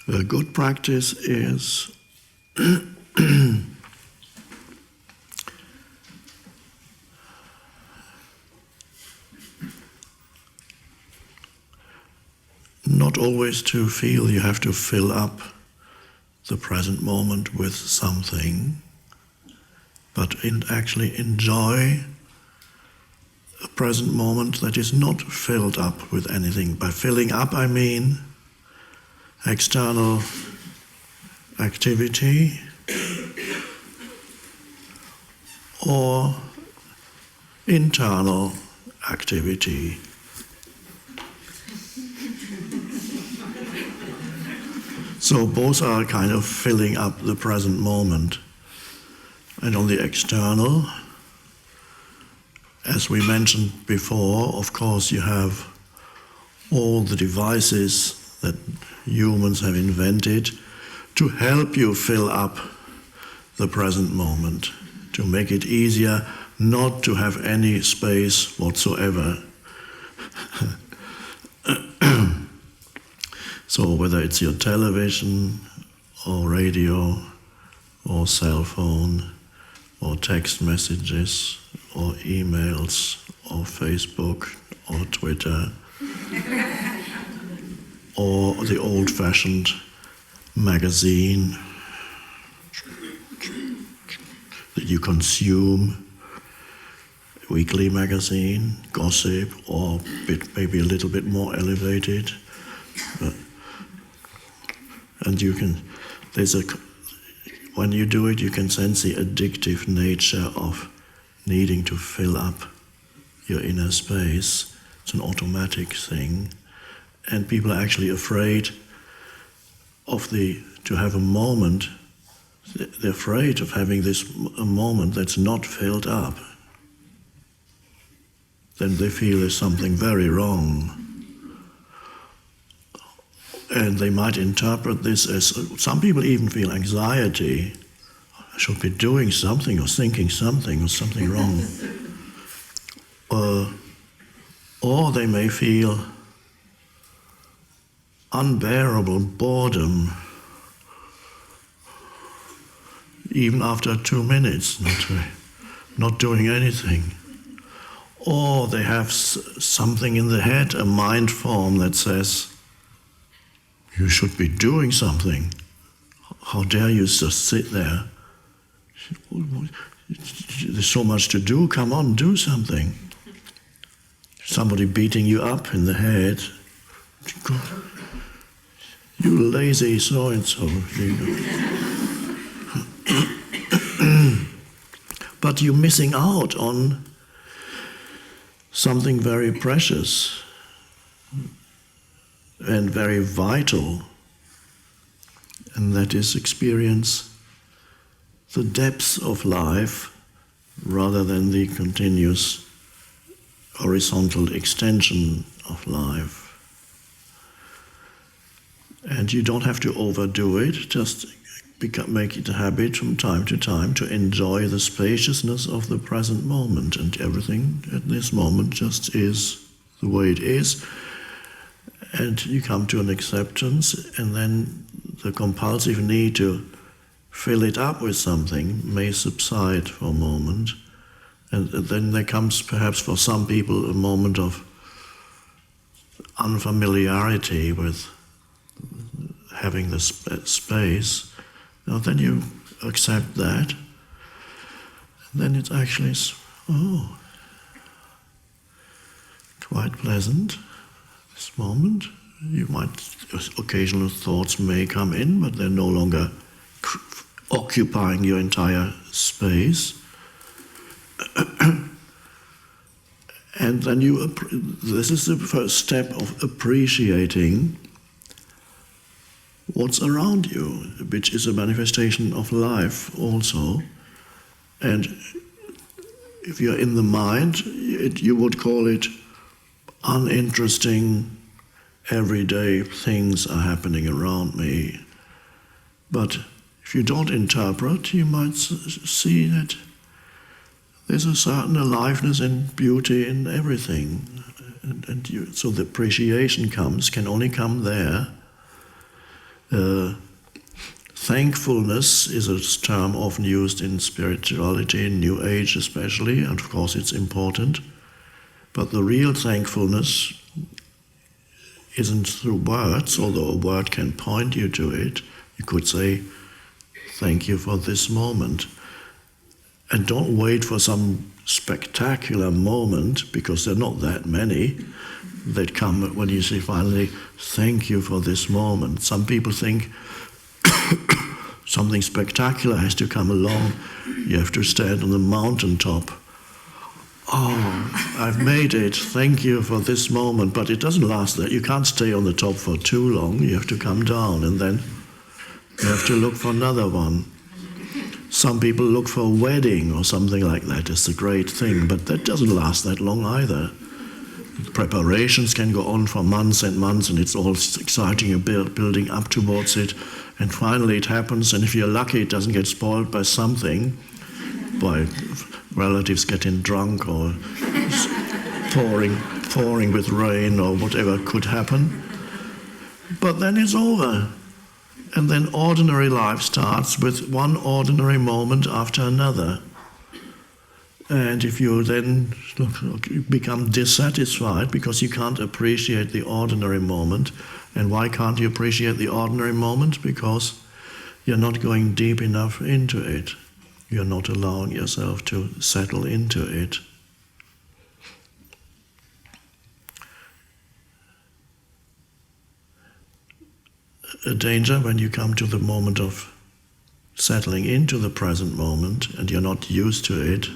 A good practice is not always to feel you have to fill up the present moment with something, but actually enjoy a present moment that is not filled up with anything. By filling up, I mean external activity or internal activity. So both are kind of filling up the present moment. And on the external, as we mentioned before, of course you have all the devices that humans have invented to help you fill up the present moment, to make it easier not to have any space whatsoever. So whether it's your television or radio or cell phone or text messages or emails or Facebook or Twitter or the old-fashioned magazine that you consume, weekly magazine, gossip, or maybe a little bit more elevated. And you can, when you do it, you can sense the addictive nature of needing to fill up your inner space. It's an automatic thing. And people are actually afraid to have a moment. They're afraid of having a moment that's not filled up. Then they feel there's something very wrong. And they might interpret this as, some people even feel anxiety. I should be doing something or thinking something or something wrong. Or they may feel unbearable boredom, even after 2 minutes, not doing anything. Or they have something in the head, a mind form that says, you should be doing something. How dare you just sit there? There's so much to do, come on, do something. Somebody beating you up in the head. You lazy so-and-so. But you're missing out on something very precious and very vital, and that is experience the depths of life rather than the continuous horizontal extension of life. And you don't have to overdo it, just make it a habit from time to time to enjoy the spaciousness of the present moment, and everything at this moment just is the way it is. And you come to an acceptance, and then the compulsive need to fill it up with something may subside for a moment. And then there comes perhaps for some people a moment of unfamiliarity with having the space. Now then you accept that, and then it's actually, quite pleasant. This moment, occasional thoughts may come in, but they're no longer occupying your entire space. And then this is the first step of appreciating what's around you, which is a manifestation of life also. And if you're in the mind, you would call it uninteresting, everyday things are happening around me. But if you don't interpret, you might see that there's a certain aliveness and beauty in everything. So the appreciation can only come there Thankfulness is a term often used in spirituality, in New Age especially, and of course it's important. But the real thankfulness isn't through words, although a word can point you to it. You could say, thank you for this moment. And don't wait for some spectacular moment, because there are not that many that come when you say finally, thank you for this moment. Some people think something spectacular has to come along. You have to stand on the mountaintop. Oh, I've made it. Thank you for this moment. But it doesn't last that. You can't stay on the top for too long. You have to come down, and then you have to look for another one. Some people look for a wedding or something like that. It's a great thing, but that doesn't last that long either. Preparations can go on for months and months, and it's all exciting. You're building up towards it, and finally it happens, and if you're lucky it doesn't get spoiled by something, by relatives getting drunk or pouring with rain or whatever could happen. But then it's over. And then ordinary life starts with one ordinary moment after another. And if you then become dissatisfied because you can't appreciate the ordinary moment, and why can't you appreciate the ordinary moment? Because you're not going deep enough into it. You're not allowing yourself to settle into it. A danger when you come to the moment of settling into the present moment and you're not used to it,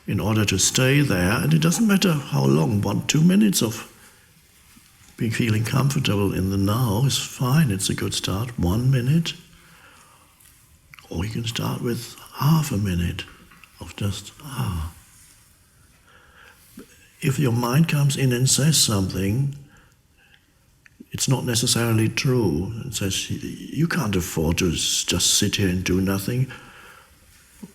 in order to stay there, and it doesn't matter how long, 1-2 minutes of being feeling comfortable in the now is fine, it's a good start. 1 minute, or you can start with half a minute of just If your mind comes in and says something, it's not necessarily true. It says, you can't afford to just sit here and do nothing.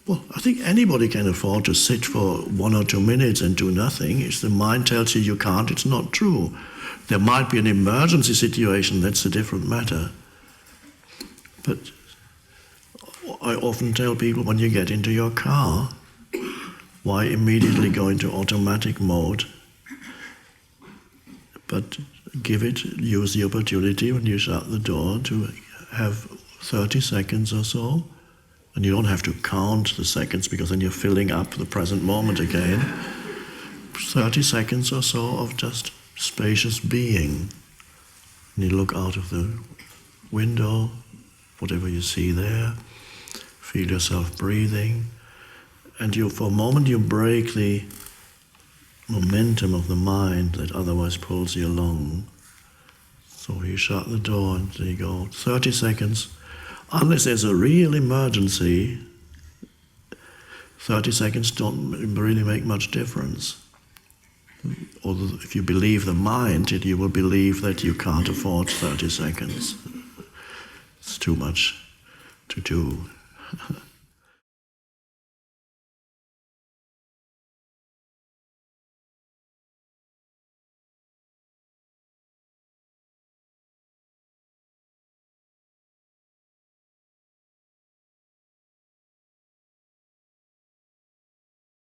Well, I think anybody can afford to sit for 1 or 2 minutes and do nothing. If the mind tells you you can't, it's not true. There might be an emergency situation, that's a different matter. But I often tell people, when you get into your car, why immediately go into automatic mode? But use the opportunity when you shut the door to have 30 seconds or so. And you don't have to count the seconds, because then you're filling up the present moment again. 30 seconds or so of just spacious being. And you look out of the window, whatever you see there, feel yourself breathing, and for a moment you break the momentum of the mind that otherwise pulls you along. So you shut the door and there you go, 30 seconds. Unless there's a real emergency, 30 seconds don't really make much difference. Although if you believe the mind, you will believe that you can't afford 30 seconds. It's too much to do.